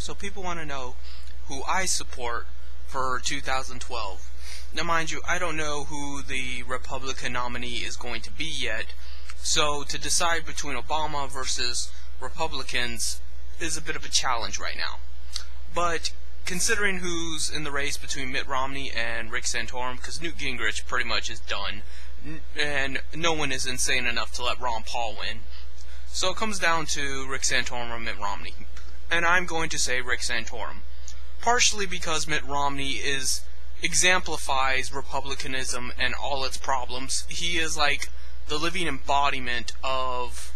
So people want to know who I support for 2012. Now mind you, I don't know who the Republican nominee is going to be yet, so to decide between Obama versus Republicans is a bit of a challenge right now. But considering who's in the race between Mitt Romney and Rick Santorum, because Newt Gingrich pretty much is done, and no one is insane enough to let Ron Paul win. So it comes down to Rick Santorum or Mitt Romney. And I'm going to say Rick Santorum. Partially because Mitt Romney exemplifies Republicanism and all its problems. He is like the living embodiment of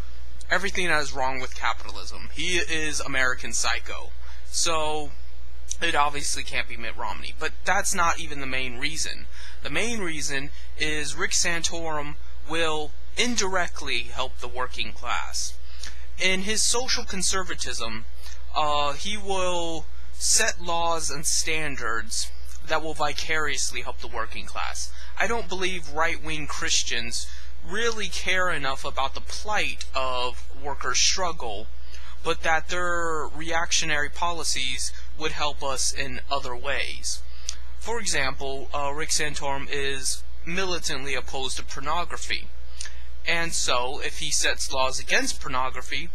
everything that is wrong with capitalism. He is American Psycho. So it obviously can't be Mitt Romney. But that's not even the main reason. The main reason is Rick Santorum will indirectly help the working class. In his social conservatism, he will set laws and standards that will vicariously help the working class. I don't believe right-wing Christians really care enough about the plight of workers' struggle, but that their reactionary policies would help us in other ways. For example, Rick Santorum is militantly opposed to pornography. And so, if he sets laws against pornography,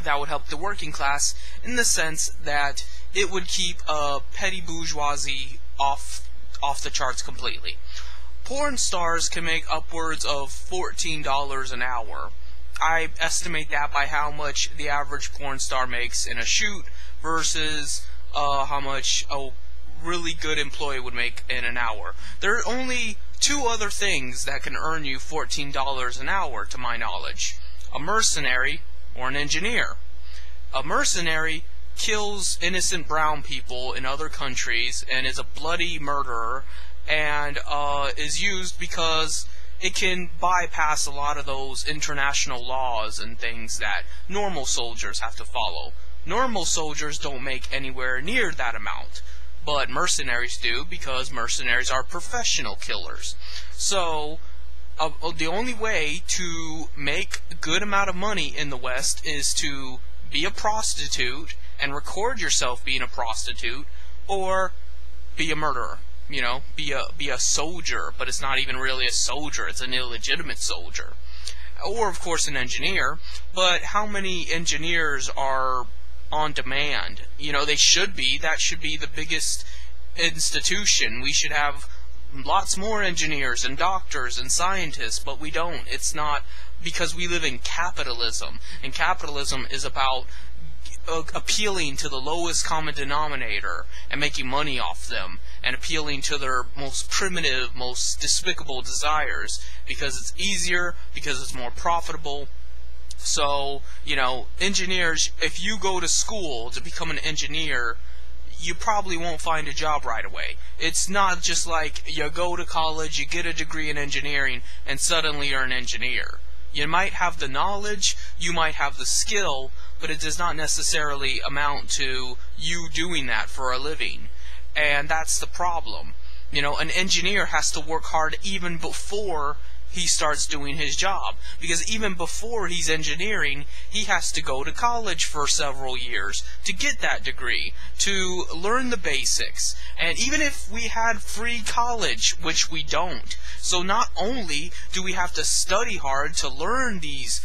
that would help the working class in the sense that it would keep petty bourgeoisie off the charts completely. Porn stars can make upwards of $14 an hour. I estimate that by how much the average porn star makes in a shoot versus how much a really good employee would make in an hour. There are only two other things that can earn you $14 an hour, to my knowledge. A mercenary or an engineer. A mercenary kills innocent brown people in other countries and is a bloody murderer and is used because it can bypass a lot of those international laws and things that normal soldiers have to follow. Normal soldiers don't make anywhere near that amount, but mercenaries do because mercenaries are professional killers. So the only way to make a good amount of money in the West is to be a prostitute and record yourself being a prostitute, or be a murderer. You know, be a soldier, but it's not even really a soldier, it's an illegitimate soldier. Or, of course, an engineer, but how many engineers are on demand? You know, they should be. That should be the biggest institution. We should have lots more engineers and doctors and scientists, but we don't. It's not, because we live in capitalism, and capitalism is about appealing to the lowest common denominator and making money off them, and appealing to their most primitive, most despicable desires, because it's easier, because it's more profitable. So, you know, engineers, if you go to school to become an engineer, you probably won't find a job right away. It's not just like you go to college, you get a degree in engineering, and suddenly you're an engineer. You might have the knowledge, you might have the skill, but it does not necessarily amount to you doing that for a living. And that's the problem. You know, an engineer has to work hard even before he starts doing his job, because even before he's engineering, he has to go to college for several years to get that degree, to learn the basics. And even if we had free college, which we don't, so not only do we have to study hard to learn these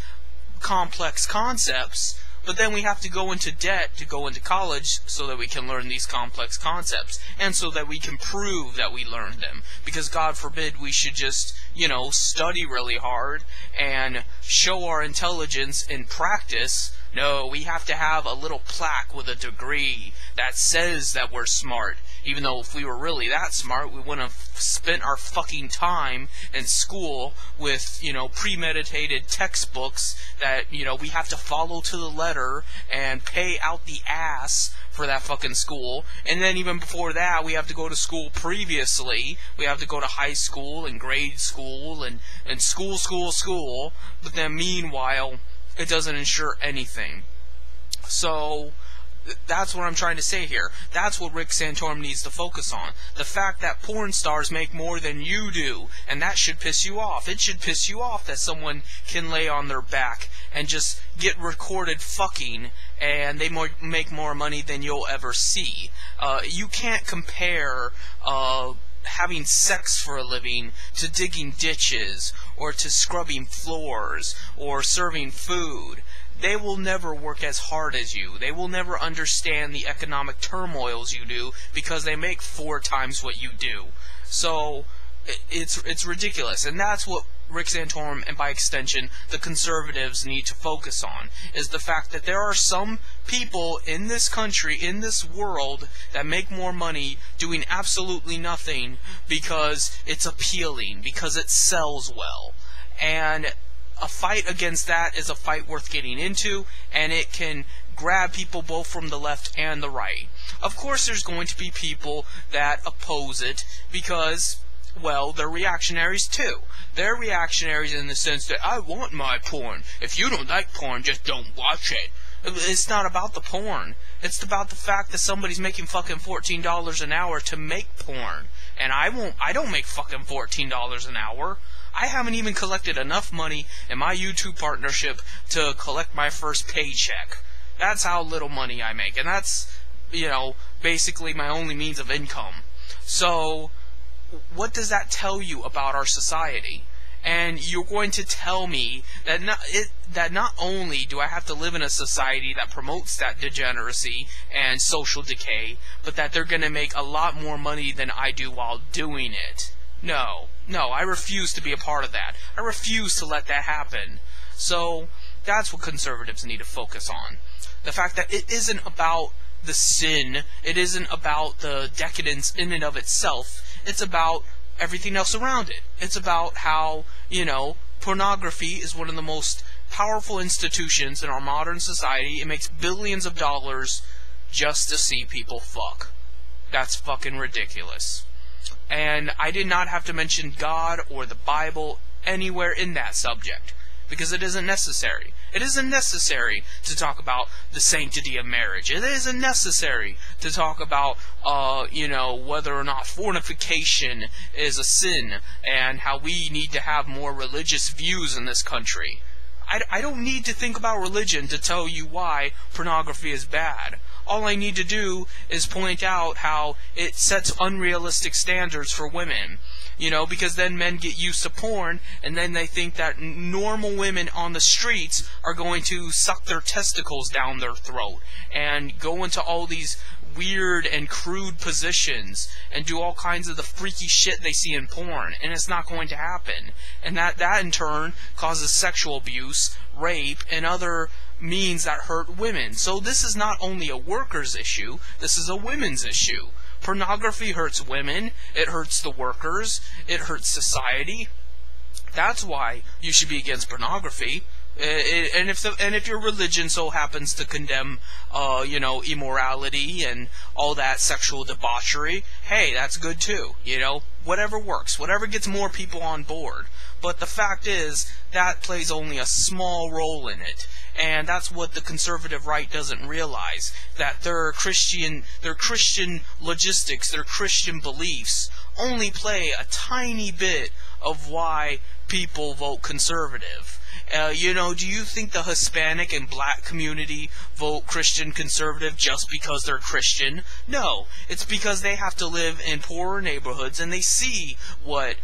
complex concepts, but then we have to go into debt to go into college so that we can learn these complex concepts, and so that we can prove that we learned them. Because God forbid we should just, you know, study really hard and show our intelligence in practice. No, we have to have a little plaque with a degree that says that we're smart. Even though if we were really that smart, we wouldn't have spent our fucking time in school with, you know, premeditated textbooks that, you know, we have to follow to the letter and pay out the ass for that fucking school. And then even before that, we have to go to school previously. We have to go to high school and grade school and school. But then meanwhile, it doesn't ensure anything. So that's what I'm trying to say here. That's what Rick Santorum needs to focus on. The fact that porn stars make more than you do, and that should piss you off. It should piss you off that someone can lay on their back and just get recorded fucking, and they make more money than you'll ever see. You can't compare having sex for a living to digging ditches, or to scrubbing floors, or serving food. They will never work as hard as you. They will never understand the economic turmoils you do, because they make 4 times what you do. So it's ridiculous, and that's what Rick Santorum, and by extension the conservatives, need to focus on, is the fact that there are some people in this country, in this world, that make more money doing absolutely nothing because it's appealing, because it sells well. And a fight against that is a fight worth getting into, and it can grab people both from the left and the right. Of course there's going to be people that oppose it because, well, they're reactionaries too. They're reactionaries in the sense that, I want my porn. If you don't like porn, just don't watch it. It's not about the porn. It's about the fact that somebody's making fucking $14 an hour to make porn. And I don't make fucking $14 an hour. I haven't even collected enough money in my YouTube partnership to collect my first paycheck. That's how little money I make. And that's, basically my only means of income. So what does that tell you about our society? And you're going to tell me that not only do I have to live in a society that promotes that degeneracy and social decay, but that they're going to make a lot more money than I do while doing it. No, I refuse to be a part of that. I refuse to let that happen. So that's what conservatives need to focus on. The fact that it isn't about the sin, it isn't about the decadence in and of itself. It's about everything else around it. It's about how, pornography is one of the most powerful institutions in our modern society. It makes billions of dollars just to see people fuck. That's fucking ridiculous. And I did not have to mention God or the Bible anywhere in that subject, because it isn't necessary. It isn't necessary to talk about the sanctity of marriage. It isn't necessary to talk about, whether or not fornication is a sin, and how we need to have more religious views in this country. I don't need to think about religion to tell you why pornography is bad. All I need to do is point out how it sets unrealistic standards for women. Because then men get used to porn, and then they think that normal women on the streets are going to suck their testicles down their throat, and go into all these weird and crude positions, and do all kinds of the freaky shit they see in porn, and it's not going to happen. And that in turn causes sexual abuse, rape, and other means that hurt women. So this is not only a workers' issue, this is a women's issue. Pornography hurts women, it hurts the workers, it hurts society. That's why you should be against pornography. And if your religion so happens to condemn, immorality and all that sexual debauchery, hey, that's good too. Whatever works, whatever gets more people on board. But the fact is, that plays only a small role in it. And that's what the conservative right doesn't realize, that their Christian logistics, their Christian beliefs only play a tiny bit of why people vote conservative. Do you think the Hispanic and black community vote Christian conservative just because they're Christian? No, it's because they have to live in poorer neighborhoods, and they see what,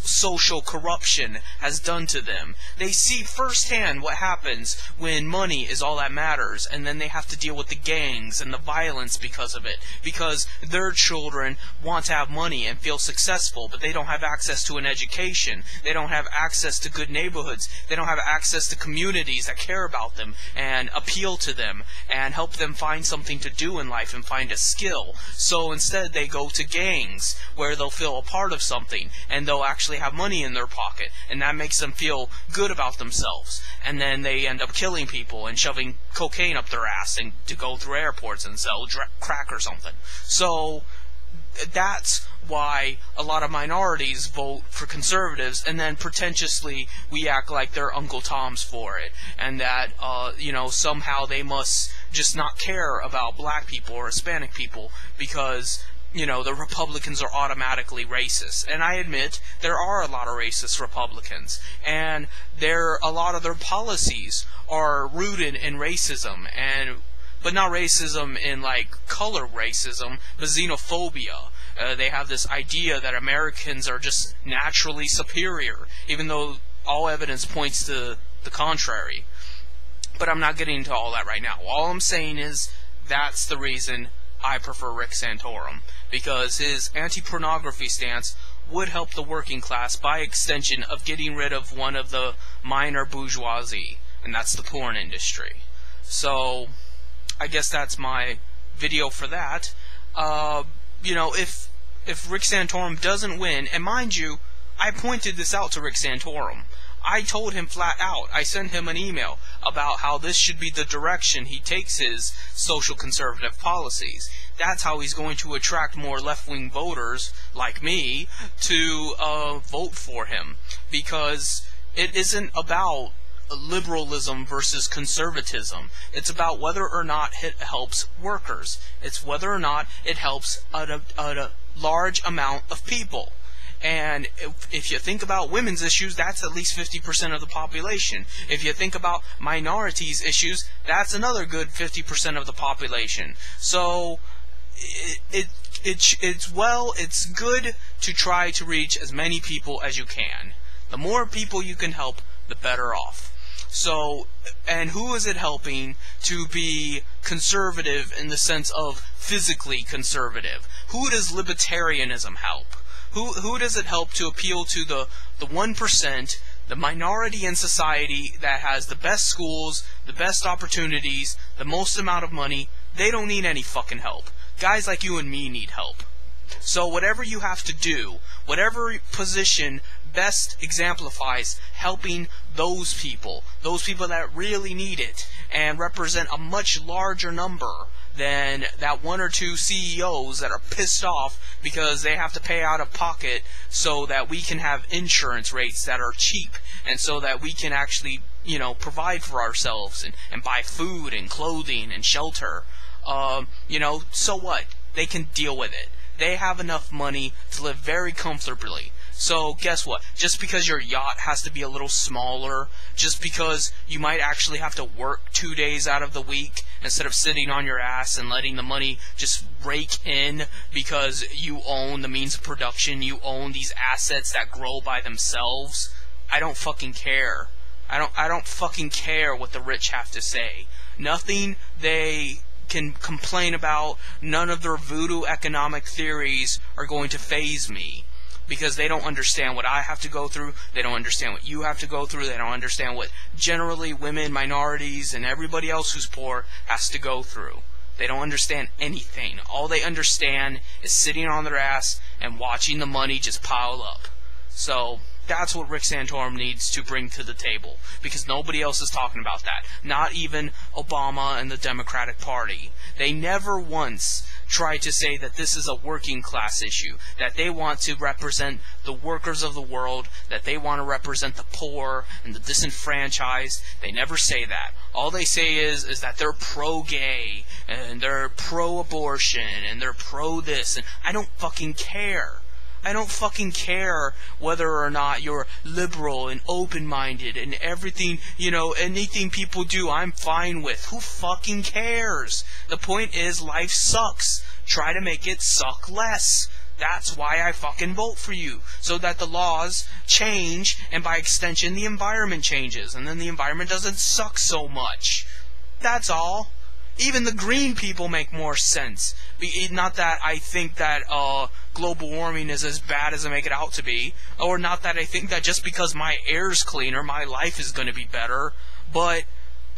social corruption has done to them. They see firsthand what happens when money is all that matters, and then they have to deal with the gangs and the violence because of it, because their children want to have money and feel successful, but they don't have access to an education, they don't have access to good neighborhoods, they don't have access to communities that care about them and appeal to them and help them find something to do in life and find a skill. So instead they go to gangs where they'll feel a part of something, and they'll actually have money in their pocket, and that makes them feel good about themselves. And then they end up killing people and shoving cocaine up their ass and to go through airports and sell crack or something. So that's why a lot of minorities vote for conservatives, and then pretentiously we act like they're Uncle Toms for it, and that somehow they must just not care about black people or Hispanic people because the Republicans are automatically racist. And I admit there are a lot of racist Republicans, and a lot of their policies are rooted in racism, but not racism in like color racism, but xenophobia. They have this idea that Americans are just naturally superior, even though all evidence points to the contrary. But I'm not getting into all that right now. All I'm saying is that's the reason I prefer Rick Santorum, because his anti-pornography stance would help the working class by extension of getting rid of one of the minor bourgeoisie, and that's the porn industry. So I guess that's my video for that. If Rick Santorum doesn't win, and mind you, I pointed this out to Rick Santorum. I told him flat out, I sent him an email about how this should be the direction he takes his social conservative policies. That's how he's going to attract more left-wing voters like me to vote for him. Because it isn't about liberalism versus conservatism. It's about whether or not it helps workers. It's whether or not it helps a large amount of people. And if you think about women's issues, that's at least 50% of the population. If you think about minorities' issues, that's another good 50% of the population. So it's good to try to reach as many people as you can. The more people you can help, the better off. So, and who is it helping to be conservative in the sense of physically conservative? Who does libertarianism help? Who does it help to appeal to the 1%, the minority in society that has the best schools, the best opportunities, the most amount of money? They don't need any fucking help. Guys like you and me need help. So whatever you have to do, whatever position best exemplifies helping those people that really need it and represent a much larger number than that one or two CEOs that are pissed off because they have to pay out of pocket so that we can have insurance rates that are cheap, and so that we can actually, provide for ourselves and buy food and clothing and shelter. So what? They can deal with it. They have enough money to live very comfortably. So guess what? Just because your yacht has to be a little smaller, just because you might actually have to work 2 days out of the week instead of sitting on your ass and letting the money just rake in because you own the means of production, you own these assets that grow by themselves, I don't fucking care. I don't fucking care what the rich have to say. Nothing they can complain about, none of their voodoo economic theories are going to faze me. Because they don't understand what I have to go through, they don't understand what you have to go through, they don't understand what generally women, minorities, and everybody else who's poor has to go through. They don't understand anything. All they understand is sitting on their ass and watching the money just pile up. So that's what Rick Santorum needs to bring to the table, because nobody else is talking about that. Not even Obama and the Democratic Party. They never once tried to say that this is a working class issue, that they want to represent the workers of the world, that they want to represent the poor and the disenfranchised. They never say that. All they say is that they're pro-gay, and they're pro-abortion, and they're pro-this, and I don't fucking care. I don't fucking care whether or not you're liberal and open-minded and everything, anything people do I'm fine with. Who fucking cares? The point is, life sucks. Try to make it suck less. That's why I fucking vote for you. So that the laws change, and by extension the environment changes, and then the environment doesn't suck so much. That's all. Even the green people make more sense. Not that I think that global warming is as bad as I make it out to be, or not that I think that just because my air's cleaner, my life is going to be better, but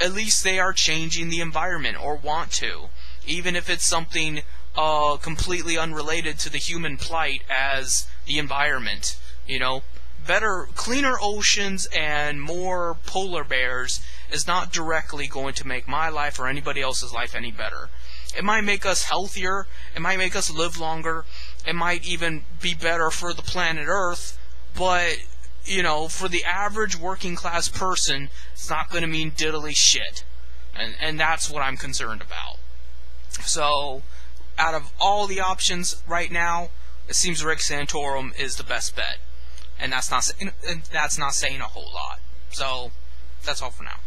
at least they are changing the environment, or want to. Even if it's something completely unrelated to the human plight as the environment. Better, cleaner oceans and more polar bears is not directly going to make my life or anybody else's life any better. It might make us healthier, it might make us live longer, it might even be better for the planet Earth, but, for the average working class person, it's not going to mean diddly shit. And that's what I'm concerned about. So, out of all the options right now, it seems Rick Santorum is the best bet. And that's not saying a whole lot. So, that's all for now.